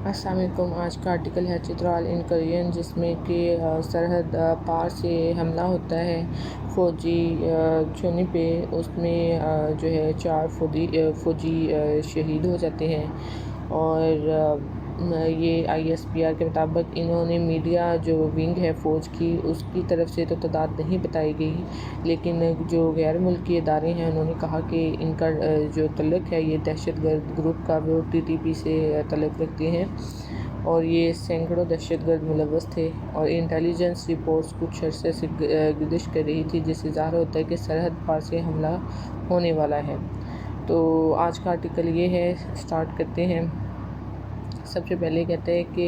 السلام علیکم۔ آج کا آرٹیکل ہے چترال انکریژن، جس میں کہ سرحد پار سے حملہ ہوتا ہے فوجی چھونے پہ۔ اس میں جو ہے 4 فوجی شہید ہو جاتے ہیں، اور یہ ISPR کے مطابق انہوں نے میڈیا جو ونگ ہے فوج کی، اس کی طرف سے تو تعداد نہیں بتائی گئی، لیکن جو غیر ملکی ادارے ہیں انہوں نے کہا کہ ان کا جو تعلق ہے یہ دہشت گرد گروپ کا، وہ TTP سے تعلق رکھتے ہیں، اور یہ سینکڑوں دہشت گرد ملوث تھے، اور انٹیلیجنس رپورٹس کچھ عرصے سے گردش کر رہی تھی، جس سے ظاہر ہوتا ہے کہ سرحد پار سے حملہ ہونے والا ہے۔ تو آج کا آرٹیکل یہ ہے، سٹارٹ کرتے ہیں۔ سب سے پہلے کہتا ہے کہ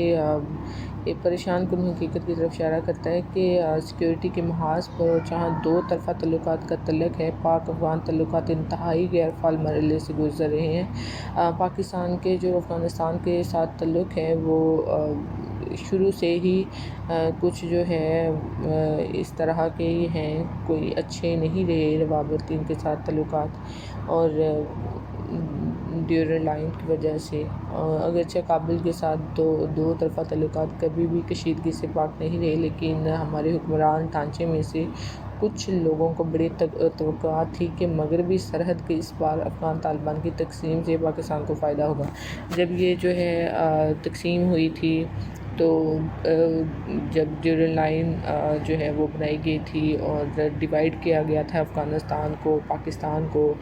ایک پریشان کن حقیقت کی طرف اشارہ کرتا ہے کہ سیکیورٹی کے محاذ پر جہاں دو طرفہ تعلقات کا تعلق ہے، پاک افغان تعلقات انتہائی غیر فعال مرحلے سے گزر رہے ہیں۔ پاکستان کے جو افغانستان کے ساتھ تعلق ہے وہ شروع سے ہی کچھ جو ہے اس طرح کے ہیں، کوئی اچھے نہیں رہے روابط ان کے ساتھ تعلقات، اور ڈیورنڈ لائن کی وجہ سے، اگرچہ کابل کے ساتھ دو طرفہ تعلقات کبھی بھی کشیدگی سے پاک نہیں رہے، لیکن ہمارے حکمران ڈھانچے میں سے کچھ لوگوں کو بڑی توقعات تھی کہ مغربی سرحد کے اس پار افغان طالبان کی تقسیم سے پاکستان کو فائدہ ہوگا۔ جب یہ جو ہے تقسیم ہوئی تھی، تو جب ڈیورنڈ لائن جو ہے وہ بنائی گئی تھی اور ڈیوائیڈ کیا گیا تھا افغانستان کو پاکستان کو،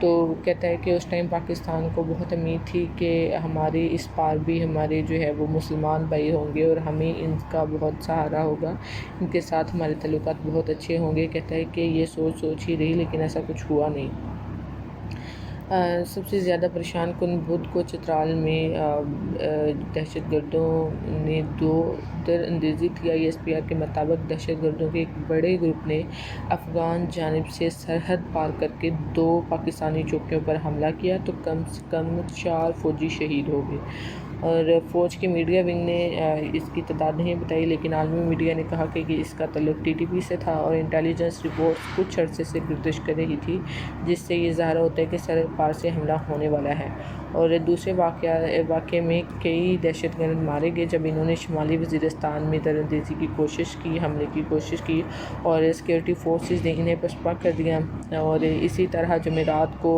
تو کہتا ہے کہ اس ٹائم پاکستان کو بہت امید تھی کہ ہمارے اس پار بھی ہمارے جو ہے وہ مسلمان بھائی ہوں گے، اور ہمیں ان کا بہت سہارا ہوگا، ان کے ساتھ ہمارے تعلقات بہت اچھے ہوں گے۔ کہتا ہے کہ یہ سوچ ہی رہی، لیکن ایسا کچھ ہوا نہیں۔ سب سے زیادہ پریشان کن بدھ کو چترال میں دہشت گردوں نے در اندیزی کی۔ ISPR کے مطابق دہشت گردوں کے ایک بڑے گروپ نے افغان جانب سے سرحد پار کرکے 2 پاکستانی چوکیوں پر حملہ کیا، تو کم سے کم 4 فوجی شہید ہو گئے، اور فوج کے میڈیا ونگ نے اس کی تعداد نہیں بتائی، لیکن عالمی میڈیا نے کہا کہ اس کا تعلق TTP سے تھا، اور انٹیلیجنس رپورٹس کچھ عرصے سے گردش کر رہی تھی، جس سے یہ ظاہر ہوتا ہے کہ سرحد پار سے حملہ ہونے والا ہے۔ اور دوسرے واقعے میں کئی دہشت گرد مارے گئے جب انہوں نے شمالی وزیرستان میں در اندیزی کی کوشش کی، حملے کی کوشش کی، اور سیکیورٹی فورسز نے انہیں پسپا کر دیا۔ اور اسی طرح جمعرات کو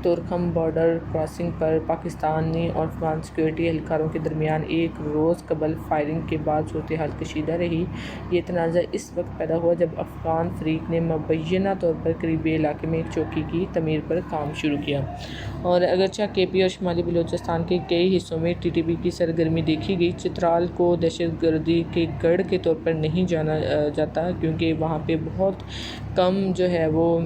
تورکھم بارڈر کراسنگ پر پاکستانی اور افغان سیکیورٹی اہلکاروں کے درمیان ایک روز قبل فائرنگ کے بعد صورتحال کشیدہ رہی۔ یہ تنازع اس وقت پیدا ہوا جب افغان فریق نے مبینہ طور پر قریبی علاقے میں ایک چوکی کی تعمیر پر کام شروع کیا، اور اگرچہ KP اور شمالی بلوچستان کے کئی حصوں میں TTP کی سرگرمی دیکھی گئی، چترال کو دہشت گردی کے گڑھ کے طور پر نہیں جانا جاتا، کیونکہ وہاں پہ بہت کم جو ہے وہ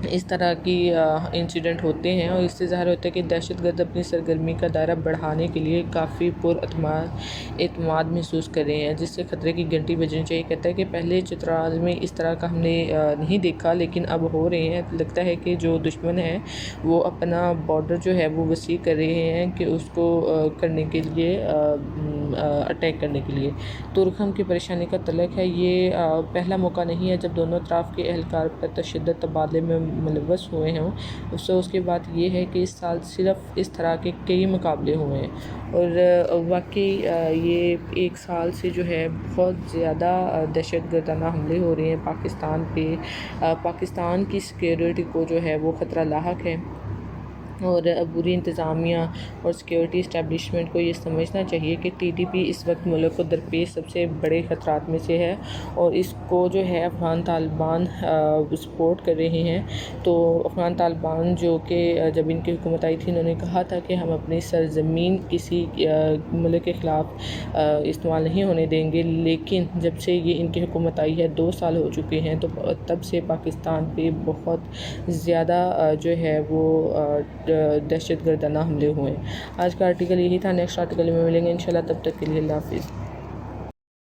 اس طرح کی انسیڈنٹ ہوتے ہیں، اور اس سے ظاہر ہوتا ہے کہ دہشت گرد اپنی سرگرمی کا دائرہ بڑھانے کے لیے کافی اعتماد محسوس کر رہے ہیں، جس سے خطرے کی گھنٹی بجنی چاہیے۔ کہتا ہے کہ پہلے چترال میں اس طرح کا ہم نے نہیں دیکھا، لیکن اب ہو رہے ہیں۔ لگتا ہے کہ جو دشمن ہے وہ اپنا بارڈر جو ہے وہ وسیع کر رہے ہیں کہ اس کو کرنے کے لیے اٹیک کرنے کے لیے۔ تورکھم کی پریشانی کا تعلق ہے، یہ پہلا موقع نہیں ہے جب دونوں اطراف کے اہلکار پر تشدد تبادلے میں ملوث ہوئے ہوں۔ اس کے بعد یہ ہے کہ اس سال صرف اس طرح کے کئی مقابلے ہوئے ہیں، اور واقعی یہ ایک سال سے جو ہے بہت زیادہ دہشت گردانہ حملے ہو رہے ہیں پاکستان پہ۔ پاکستان کی سیکیورٹی کو جو ہے وہ خطرہ لاحق ہے، اور عبوری انتظامیہ اور سیکیورٹی اسٹیبلشمنٹ کو یہ سمجھنا چاہیے کہ TTP اس وقت ملک کو درپیش سب سے بڑے خطرات میں سے ہے، اور اس کو جو ہے افغان طالبان سپورٹ کر رہے ہیں۔ تو افغان طالبان جو کہ جب ان کی حکومت آئی تھی، انہوں نے کہا تھا کہ ہم اپنی سرزمین کسی ملک کے خلاف استعمال نہیں ہونے دیں گے، لیکن جب سے یہ ان کی حکومت آئی ہے 2 سال ہو چکے ہیں، تو تب سے پاکستان پہ بہت زیادہ جو ہے وہ دہشت گردانہ حملے ہوئے ہیں۔ آج کا آرٹیکل یہی تھا، نیکسٹ آرٹیکل میں ملیں گے انشاءاللہ، تب تک کے لیے اللہ حافظ۔